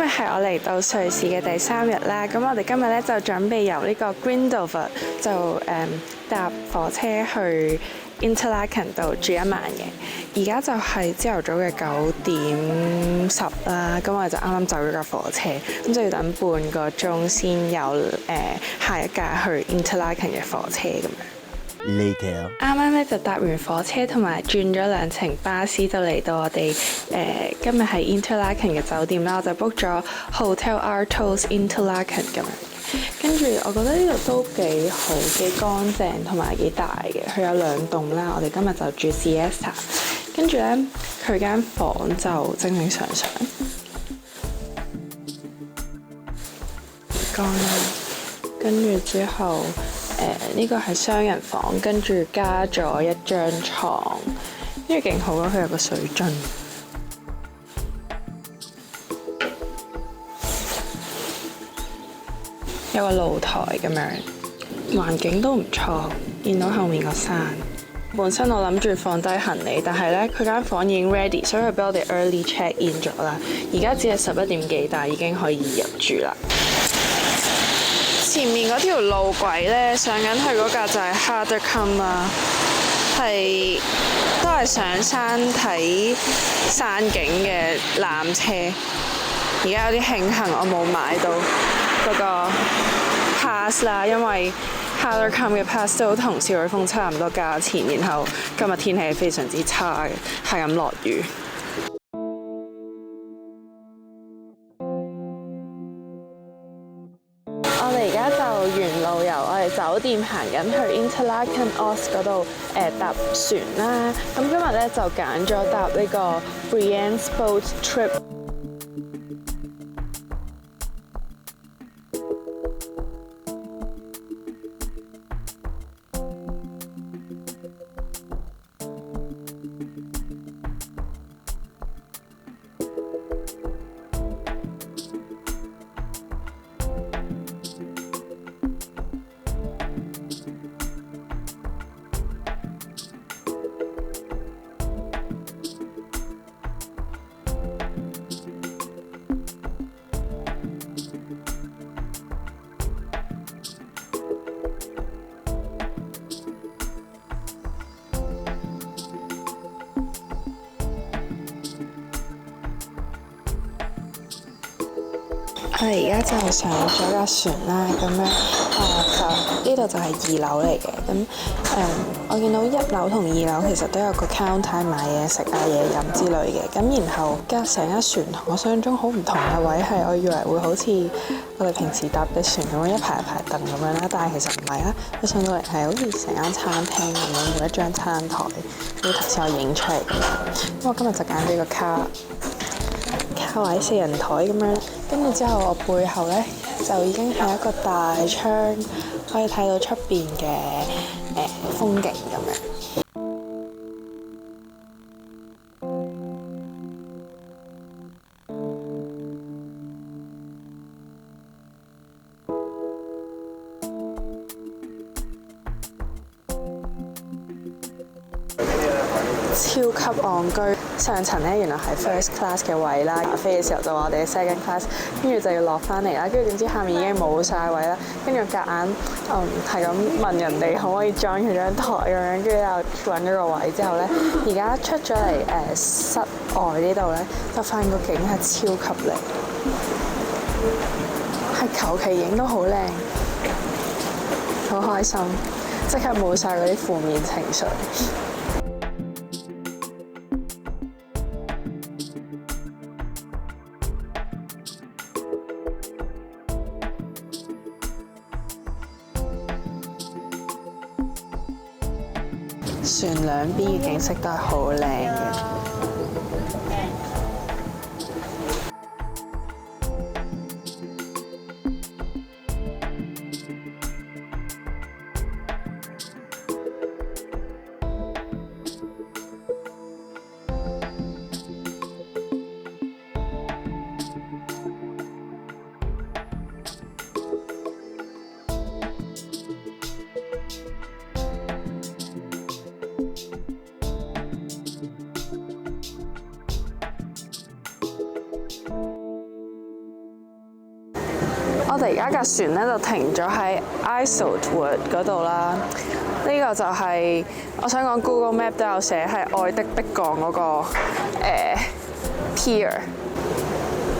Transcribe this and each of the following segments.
係我嚟到瑞士嘅第3日啦，咁我哋今日咧就準備由呢個 Grindelwald 就搭火車去 Interlaken 度住一晚嘅。而家就係朝頭早嘅9:10啦，咁我哋就啱啱走咗架火車，咁就要等半個鐘先有下一架去 Interlaken 嘅火車咁樣。Later，啱啱咧就搭完火車同埋轉咗2程巴士，就嚟到我哋今日喺 Interlaken 嘅酒店啦。我就 book 咗 Hotel Artos Interlaken 咁樣，跟住我覺得呢度都幾好、幾乾淨同埋幾大嘅。佢有2棟啦，我哋今日就住 Siesta， 跟住咧佢間房就正正常常，乾啦，跟住之後。呢個係雙人房，跟住加咗1張床，跟住勁好咯，佢有個水樽，有個露台咁樣，環境都唔錯，見到後面個山。本身我諗住放低行李，但係呢，佢間房已經 ready， 所以佢俾我哋 early check in 咗啦。而家只係11點幾，但係已經可以入住啦。前面嗰條路軌咧，上緊去嗰架就係 Hadercam 啦，係都係上山睇山景嘅纜車。而家有啲慶幸我冇買到嗰個 pass 啦，因為 Hadercam 嘅 pass 都同少女峰差唔多價錢，然後今日天氣非常之差嘅，係咁落雨。我哋而家就沿路由我哋酒店行緊去 Interlaken Ost 嗰度搭船啦。咁今日咧就揀咗搭呢個 Brienz Boat Trip。我哋而家就上咗架船啦，咁樣就呢度就係2樓嚟嘅。咁我見到1樓同2樓其實都有個 counter 買嘢食啊、嘢飲之類嘅。咁然後成架船同我想象中好唔同嘅位係，我以為會好似我哋平時搭嘅船咁樣一排一排凳咁樣啦，但係其實唔係啦。佢上到嚟係好似成間餐廳咁樣，每一張餐台，好似頭先我影出嚟咁樣。咁我今日就揀咗個卡位4人台咁樣，跟住之後我背後咧就已經係一個大窗，可以睇到出邊嘅風景咁樣。超級戇居，上層咧原來係 first class 嘅位啦，飛嘅時候就話我哋係 second class， 跟住就要落翻嚟啦，跟住點知下面已經冇晒位啦，跟住夾硬係咁問人哋可唔可以 join 佢張台咁樣，跟住又揾咗個位之後咧，而家出咗嚟室外呢度咧，就發現個景係超級靚，係求其影都好靚，好開心，即刻冇晒嗰啲負面情緒。船兩邊嘅景色都係好靚嘅。我哋而家架船咧就停咗喺 Isleworth 嗰度啦。呢個就係、我想講 Google Map 都有寫係愛的迫降嗰個pier。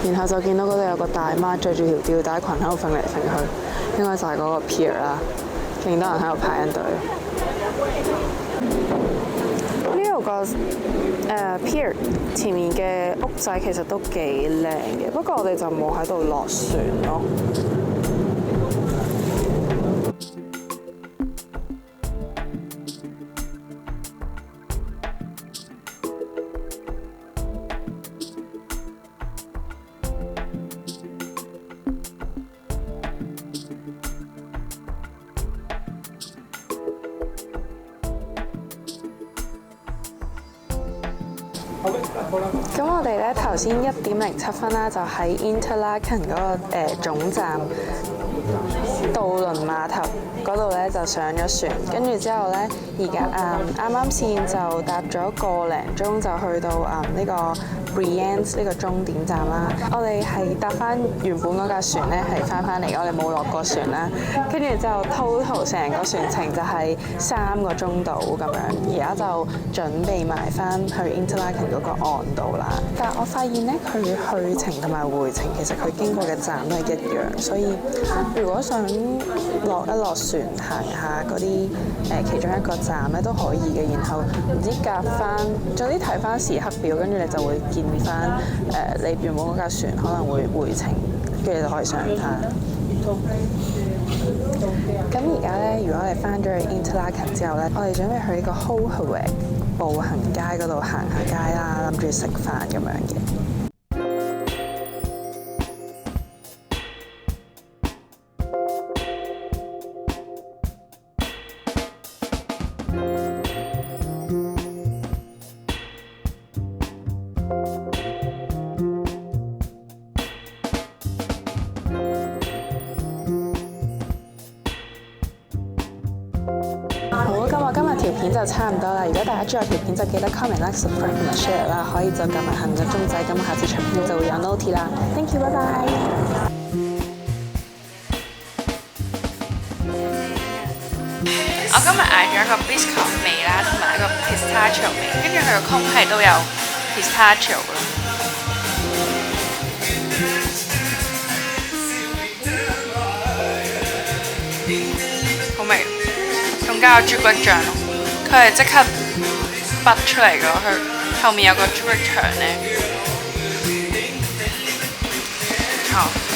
然後就見到嗰度有個大媽着住條吊帶裙喺度揈嚟揈去，應該就係嗰個 pier 啦。勁多人喺度排緊隊。呢度個pier 前面嘅屋仔其實都幾靚嘅，不過我哋就冇喺度落船咯。咁我哋咧頭先1:07啦，就喺 Interlaken 嗰個總站渡輪碼頭嗰度咧就上咗船，跟住之後咧而家啱啱先就搭咗個零鐘就去到呢個 Brienz 呢個終點站啦。我哋係搭翻原本嗰架船咧係翻嚟，我哋冇落過船啦。跟住之後 total 成個船程就係3個鐘度咁樣，而家就準備埋翻去 Interlaken 嗰個岸度啦。但係我發現咧，佢去程同埋回程其實佢經過嘅站都係一樣，所以如果想落船行下嗰啲其中一個站咧都可以嘅。然後唔知夾翻，總之睇翻時刻表，跟住你就會見翻你原本嗰架船可能會回程，跟住就可以上翻。咁而家咧，如果我哋翻咗去 Interlaken 之後咧，我哋準備去呢個 Hoogeweg 步行街嗰度行下街啦，諗住食飯咁樣嘅。今日條片就差唔多啦，如果大家中意條片就記得 comment、like、subscribe 同埋 share 啦，可以就撳埋下面個鐘仔，咁我下次出片就會有 notify 啦。Thank you， 拜拜。我今日嗌咗一個 biscuit 味啦，同埋一個 pistachio 味，跟住佢個 cone 係都有 pistachio 咯。好味，仲加有朱古力醬咯，佢係即刻拔出嚟嘅，佢後面有個朱古力牆咧。好。